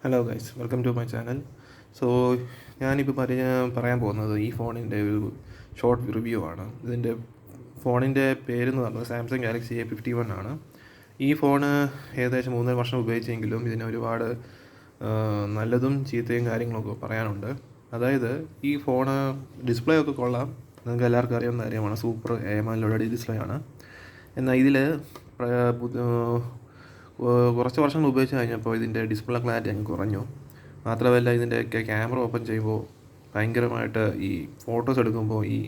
Hello guys, welcome to my channel. So ഞാനിപ്പോൾ പറയാൻ പോകുന്നത് ഈ ഫോണിൻ്റെ ഒരു ഷോർട്ട് റിവ്യൂ ആണ്. ഇതിൻ്റെ ഫോണിൻ്റെ പേരെന്ന് പറഞ്ഞത് സാംസങ് ഗാലക്സി A51 ആണ്. ഈ ഫോണ് ഏകദേശം 3 വർഷം ഉപയോഗിച്ചെങ്കിലും ഇതിന് ഒരുപാട് നല്ലതും ചീത്തയും കാര്യങ്ങളൊക്കെ പറയാനുണ്ട്. അതായത് ഈ ഫോണ് ഡിസ്പ്ലേ ഒക്കെ കൊള്ളാം, നിങ്ങൾക്ക് എല്ലാവർക്കും അറിയാവുന്ന കാര്യമാണ്. സൂപ്പർ AMOLED ഡിസ്പ്ലേ ആണ്. എന്നാൽ ഇതിൽ കുറച്ച് വർഷങ്ങൾ ഉപയോഗിച്ച് കഴിഞ്ഞപ്പോൾ ഇതിൻ്റെ ഡിസ്പ്ലേ ക്ലാരിറ്റി അങ്ങ് കുറഞ്ഞു. മാത്രമല്ല, ഇതിൻ്റെ ക്യാമറ ഓപ്പൺ ചെയ്യുമ്പോൾ ഭയങ്കരമായിട്ട് ഈ ഫോട്ടോസ് എടുക്കുമ്പോൾ ഈ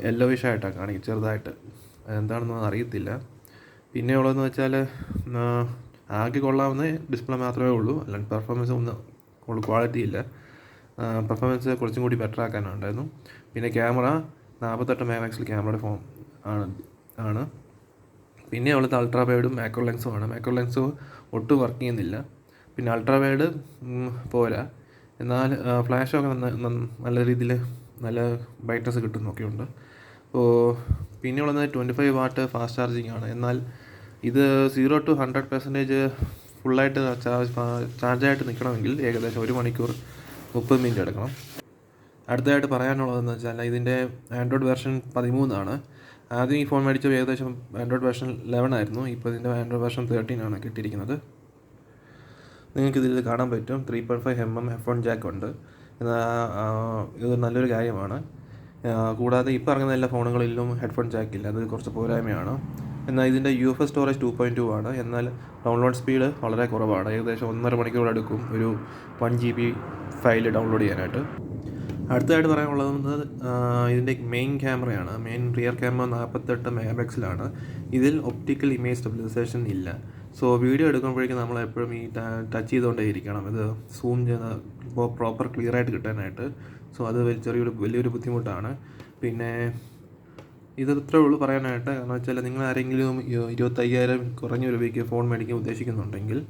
യെല്ലോയിഷ് ആയിട്ടാണ് കാണിക്കും, ചെറുതായിട്ട്. അതെന്താണെന്നൊന്നും അറിയത്തില്ല. പിന്നെ ഉള്ളതെന്ന് വെച്ചാൽ ആകെ കൊള്ളാവുന്ന ഡിസ്പ്ലേ മാത്രമേ ഉള്ളൂ, അല്ലാണ്ട് പെർഫോമൻസ് ഒന്നും ക്വാളിറ്റി ഇല്ല. പെർഫോമൻസ് കുറച്ചും കൂടി ബെറ്റർ ആക്കാനുണ്ടായിരുന്നു. പിന്നെ ക്യാമറ 48 മെഗാപിക്സൽ ക്യാമറയുടെ ഫോൺ ആണ്. പിന്നെ ഉള്ളത് അൾട്രാ വൈഡും മാക്രോ ലെൻസും ആണ്. മാക്രോ ലെൻസ് ഒട്ടും വർക്ക് ചെയ്യുന്നില്ല. പിന്നെ അൾട്രാ വൈഡ് പോരാ, എന്നാൽ ഫ്ലാഷൊക്കെ നല്ല രീതിയിൽ നല്ല ബ്രൈറ്റ്നസ് കിട്ടുന്നൊക്കെയുണ്ട്. അപ്പോൾ പിന്നെ ഉള്ളത് 25 വാട്ട് ഫാസ്റ്റ് ചാർജിങ് ആണ്. എന്നാൽ ഇത് 0 to 100% ഫുള്ളായിട്ട് ചാർജായിട്ട് നിൽക്കണമെങ്കിൽ ഏകദേശം 1 മണിക്കൂർ 30 മിനിറ്റ് എടുക്കണം. അടുത്തതായിട്ട് പറയാനുള്ളതെന്ന് വെച്ചാൽ ഇതിൻ്റെ ആൻഡ്രോയിഡ് വെർഷൻ 13 ആണ്. ആദ്യം ഈ ഫോൺ മേടിച്ചത് ഏകദേശം ആൻഡ്രോയിഡ് വെർഷൻ 11 ആയിരുന്നു. ഇപ്പോൾ ഇതിൻ്റെ ആൻഡ്രോയിഡ് വെർഷൻ 13 ആണ് കിട്ടിയിരിക്കുന്നത്. നിങ്ങൾക്കിതിൽ കാണാൻ പറ്റും 3.5mm F1 ജാക്ക് ഉണ്ട്. ഇത് നല്ലൊരു കാര്യമാണ്. കൂടാതെ ഇപ്പോൾ ഇറങ്ങുന്ന എല്ലാ ഫോണുകളിലും ഹെഡ്ഫോൺ ജാക്കില്ല, അത് കുറച്ച് പോരായ്മയാണ്. എന്നാൽ ഇതിൻ്റെ UFS സ്റ്റോറേജ് 2.2 ആണ്. എന്നാൽ ഡൗൺലോഡ് സ്പീഡ് വളരെ കുറവാണ്. ഏകദേശം 1.5 മണിക്കൂർ എടുക്കും ഒരു 1 GB ഫയൽ ഡൗൺലോഡ് ചെയ്യാനായിട്ട്. അടുത്തതായിട്ട് പറയാനുള്ളത് ഇതിൻ്റെ മെയിൻ ക്യാമറയാണ്. Main rear camera 48 മെഗാപിക്സലാണ്. ഇതിൽ ഒപ്റ്റിക്കൽ ഇമേജ് സ്റ്റെബിലൈസേഷൻ ഇല്ല. സോ വീഡിയോ എടുക്കുമ്പോഴേക്കും നമ്മൾ എപ്പോഴും ഈ ടച്ച് ചെയ്തുകൊണ്ടേ ഇരിക്കണം, ഇത് സൂം ചെയ്യുന്ന പ്രോപ്പർ ക്ലിയർ ആയിട്ട് കിട്ടാനായിട്ട്. സോ അത് വലിയൊരു ബുദ്ധിമുട്ടാണ്. പിന്നെ ഇത് ഇത്രേ ഉള്ളൂ പറയാനായിട്ട്. കാരണം വെച്ചാൽ നിങ്ങൾ ആരെങ്കിലും 25,000 കുറഞ്ഞ രൂപയ്ക്ക് ഫോൺ മേടിക്കാൻ ഉദ്ദേശിക്കുന്നുണ്ടെങ്കിൽ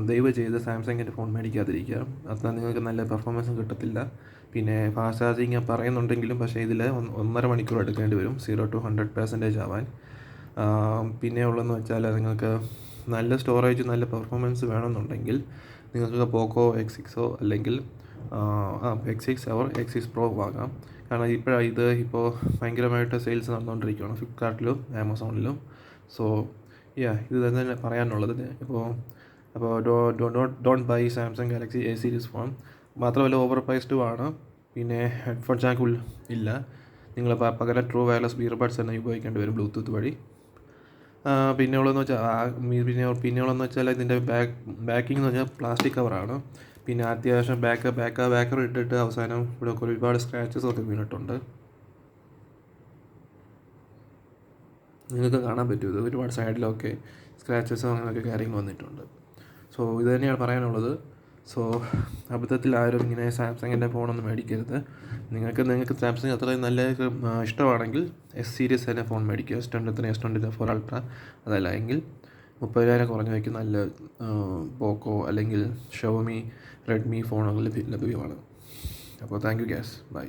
ദയവ് ചെയ്ത് സാംസങ്ങിൻ്റെ ഫോൺ മേടിക്കാതിരിക്കുക. അത്ര നിങ്ങൾക്ക് നല്ല പെർഫോമൻസും കിട്ടത്തില്ല. പിന്നെ ഫാസ്റ്റ് ചാർജിങ് പറയുന്നുണ്ടെങ്കിലും പക്ഷേ ഇതിൽ 1.5 മണിക്കൂർ എടുക്കേണ്ടി വരും 0 to 100% ആവാൻ. പിന്നെ ഉള്ളതെന്ന് വെച്ചാൽ നിങ്ങൾക്ക് നല്ല സ്റ്റോറേജ് നല്ല പെർഫോമൻസ് വേണമെന്നുണ്ടെങ്കിൽ നിങ്ങൾക്ക് പോക്കോ X6 അല്ലെങ്കിൽ X6 or X6 Pro വാങ്ങാം. കാരണം ഇപ്പോൾ ഭയങ്കരമായിട്ട് സെയിൽസ് നടന്നുകൊണ്ടിരിക്കുകയാണ് ഫ്ലിപ്കാർട്ടിലും ആമസോണിലും. സോ ഇത് തന്നെ പറയാനുള്ളത്. അപ്പോൾ don't buy Samsung Galaxy A series phone. മാത്രമല്ല ഓവർ പ്രൈസ്ഡും ആണ്. പിന്നെ ഹെഡ്ഫോൺ ജാക്ക് ഇല്ല. നിങ്ങൾ പകരം ട്രൂ വയർലെസ് ഇയർബഡ്സ് തന്നെ ഉപയോഗിക്കേണ്ടി വരും ബ്ലൂടൂത്ത് വഴി. പിന്നെയുള്ളതെന്ന് വെച്ചാൽ ഇതിൻ്റെ ബാക്കിംഗ് എന്ന് വെച്ചാൽ പ്ലാസ്റ്റിക് കവറാണ്. പിന്നെ അത്യാവശ്യം ബാക്കർ ഇട്ടിട്ട് അവസാനം ഇവിടെ ഒരുപാട് സ്ക്രാച്ചസ് ഒക്കെ വീണിട്ടുണ്ട്. നിങ്ങൾക്ക് കാണാൻ പറ്റും, ഇത് ഒരുപാട് സൈഡിലൊക്കെ സ്ക്രാച്ചസും അങ്ങനെയൊക്കെ കാര്യങ്ങൾ വന്നിട്ടുണ്ട്. സോ ഇത് തന്നെയാണ് പറയാനുള്ളത്. സോ അബദ്ധത്തിൽ ആരും ഇങ്ങനെ സാംസങ്ങിൻ്റെ ഫോണൊന്നും മേടിക്കരുത്. നിങ്ങൾക്ക് സാംസങ് അത്രയും നല്ല ഇഷ്ടമാണെങ്കിൽ S സീരീസ് തന്നെ ഫോൺ മേടിക്കുക. S23 ultra. അതല്ല എങ്കിൽ 30,000 കുറഞ്ഞ വയ്ക്കും നല്ല പോക്കോ അല്ലെങ്കിൽ ഷവോമി, റെഡ്മി ഫോണുകൾ ലഭ്യമാണ്. അപ്പോൾ താങ്ക് യു ഗൈസ്, ബൈ.